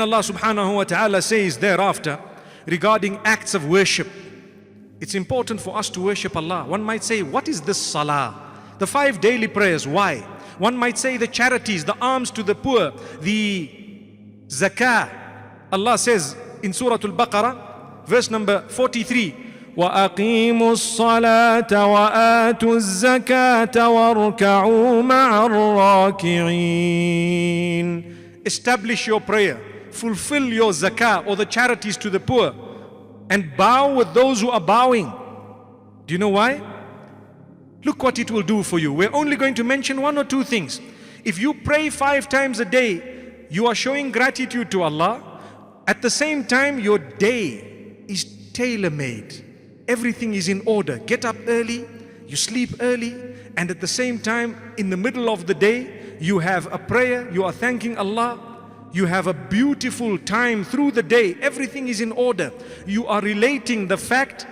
Allah subhanahu wa ta'ala says thereafter regarding acts of worship, it's important for us to worship Allah. One might say, what is this salah? The 5 daily prayers, why? One might say the charities, the alms to the poor, the zakah. Allah says in Surah Al-Baqarah, verse number 43, وَأَقِيمُوا الصَّلَاةَ وَآتُوا الزَّكَاةَ وَارْكَعُوا مَعَ الرَّاكِعِينَ. Establish your prayer, fulfill your zakah or the charities to the poor, and bow with those who are bowing. Do you know why? Look what it will do for you. We're only going to mention 1 or 2 things. If you pray 5 times a day, you are showing gratitude to Allah. At the same time, your day is tailor-made. Everything is in order. Get up early, you sleep early, and at the same time, in the middle of the day, you have a prayer, you are thanking Allah. You have a beautiful time through the day. Everything is in order. You are relating the fact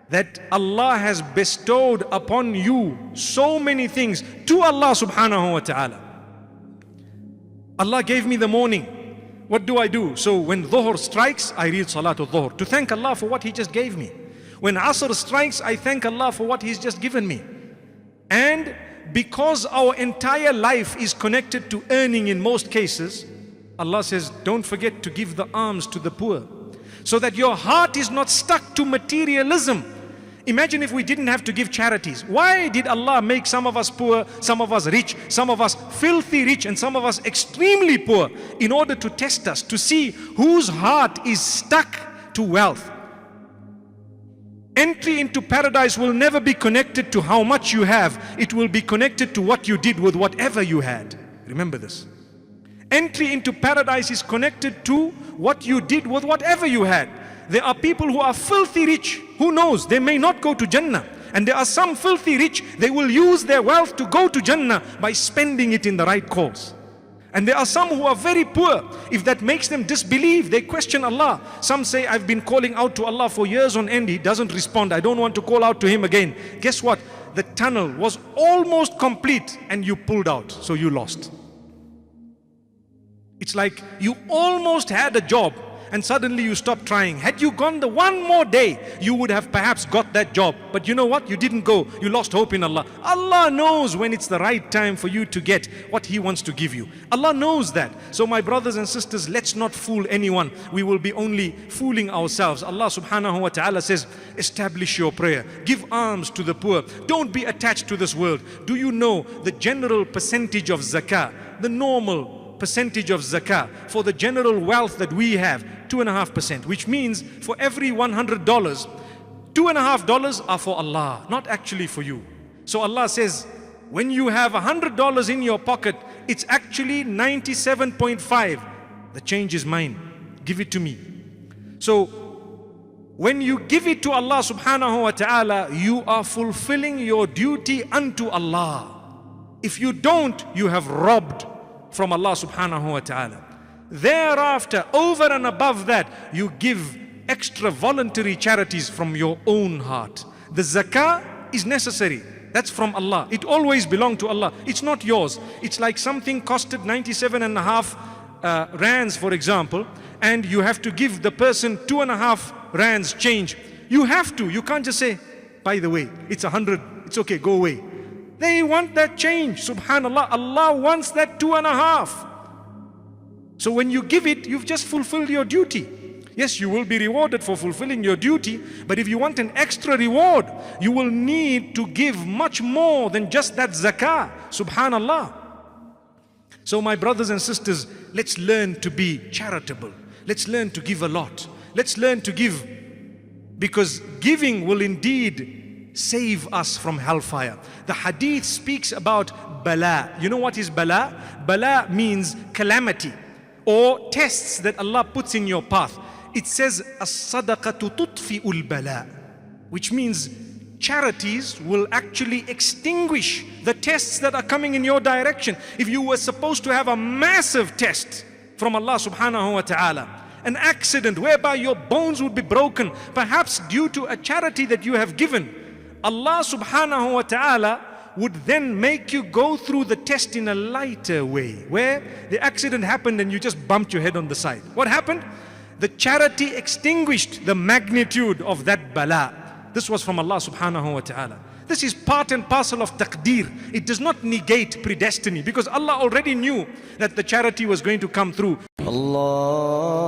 that Allah has bestowed upon you so many things to Allah subhanahu wa ta'ala. Allah gave me the morning. What do? So when Dhuhr strikes, I read Salatul Dhuhr to thank Allah for what He just gave me. When Asr strikes, I thank Allah for what He's just given me. And because our entire life is connected to earning in most cases, Allah says, don't forget to give the alms to the poor, so that your heart is not stuck to materialism. Imagine if we didn't have to give charities. Why did Allah make some of us poor, some of us rich, some of us filthy rich, and some of us extremely poor? In order to test us, to see whose heart is stuck to wealth. Entry into paradise will never be connected to how much you have. It will be connected to what you did with whatever you had. Remember this. Entry into paradise is connected to what you did with whatever you had. There are people who are filthy rich. Who knows? They may not go to Jannah. And there are some filthy rich, they will use their wealth to go to Jannah by spending it in the right cause. And there are some who are very poor. If that makes them disbelieve, they question Allah. Some say, I've been calling out to Allah for years on end. He doesn't respond. I don't want to call out to Him again. Guess what? The tunnel was almost complete and you pulled out. So you lost. It's like you almost had a job and suddenly you stopped trying. Had you gone the 1 more day, you would have perhaps got that job. But you know what? You didn't go. You lost hope in Allah. Allah knows when it's the right time for you to get what He wants to give you. Allah knows that. So my brothers and sisters, let's not fool anyone. We will be only fooling ourselves. Allah subhanahu wa ta'ala says, establish your prayer. Give alms to the poor. Don't be attached to this world. Do you know the general percentage of zakah? The normal percentage of zakah for the general wealth that we have, 2.5%, which means for every $100, $2.50 are for Allah, not actually for you. So Allah says, when you have $100 in your pocket, it's actually 97.5. The change is mine. Give it to me. So when you give it to Allah subhanahu wa ta'ala, you are fulfilling your duty unto Allah. If you don't, you have robbed from Allah subhanahu wa ta'ala. Thereafter, over and above that, you give extra voluntary charities from your own heart. The zakah is necessary. That's from Allah. It always belongs to Allah. It's not yours. It's like something costed 97.5 rands, for example, and you have to give the person 2.5 rands change. You have to. You can't just say, by the way, it's 100. It's okay, go away. They want that change. Subhanallah, Allah wants that 2.5. So when you give it, you've just fulfilled your duty. Yes, you will be rewarded for fulfilling your duty, but if you want an extra reward, you will need to give much more than just that zakah. Subhanallah. So my brothers and sisters, let's learn to be charitable. Let's learn to give a lot. Let's learn to give, because giving will indeed save us from hellfire. The hadith speaks about bala. You know what is bala? Bala means calamity or tests that Allah puts in your path. It says as-sadaqatu tutfi'ul bala, which means charities will actually extinguish the tests that are coming in your direction. If you were supposed to have a massive test from Allah subhanahu wa ta'ala, an accident whereby your bones would be broken, perhaps due to a charity that you have given, Allah subhanahu wa ta'ala would then make you go through the test in a lighter way, where the accident happened and you just bumped your head on the side. What happened? The charity extinguished the magnitude of that bala. This was from Allah subhanahu wa ta'ala. This is part and parcel of taqdeer. It does not negate predestiny, because Allah already knew that the charity was going to come through. Allah